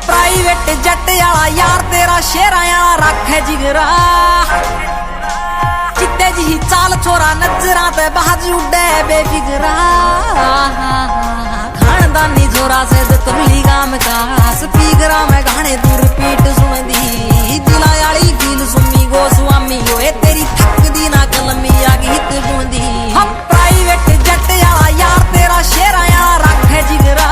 Private जट आला यार तेरा शेरा आला रखे जिगरा चित्ते जी चाल छोरा नजरा ते बाज उड़े बेफिकरा खानदानी छोरा से तुरली गाम का स्पीकरा में गाने तू रिपीट सुन दी दिला आली फील सुमी गो स्वामी ओए तेरी थक दी ना कलमी आ गीत बूंदी हम प्राइवेट जट आला यार तेरा शेरा आला रखे जिगरा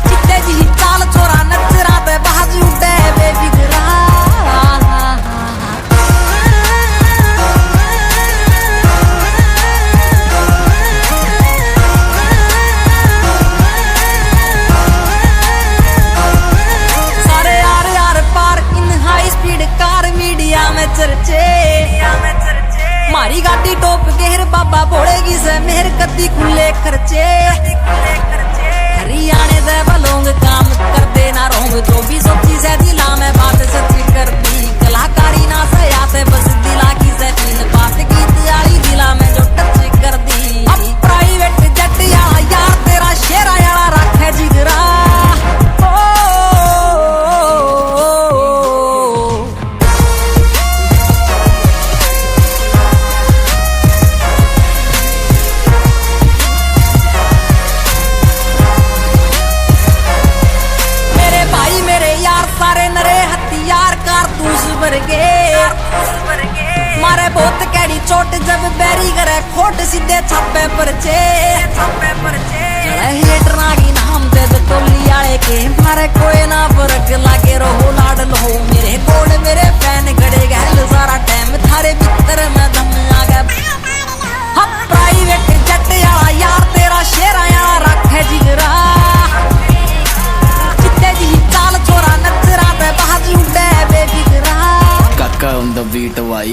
चित्ते जी चाल छोरा नजरा ते बाज उड़े बेफिकरा मारी गाड़ी टोप गेर बाबा बोलेगी से मेहर कदी खुले खर्चे हरियाणे दे बलोंग काम कर देना रोंग जो भी सोची से दिला में बात सच्ची कर दी कलाकारी ना से आते बस दिला की से फील बात गीत आली दिला में जो टच कर दी अब प्राइवेट जट यार तेरा शेरा यारा रखे जिगरा मारे बहुत कैडी चोट जब बैरी करे खोट सीधे छापे परचे चढ़े हेटना की नाम दे दो टोली आले के मारे कोई ना फर्क लागे रहो लाड लो मेरे कोड मेरे फैन गड़े गहल सारा टाइम थारे भीतर में दम आ गया हम प्राइवेट जट आला यार तेरा शेरा यार रखे जिगरा चित्ते जी चाल छोरा नजरा पे बाज उड़े बेफिकरा Kaka on the beat, why?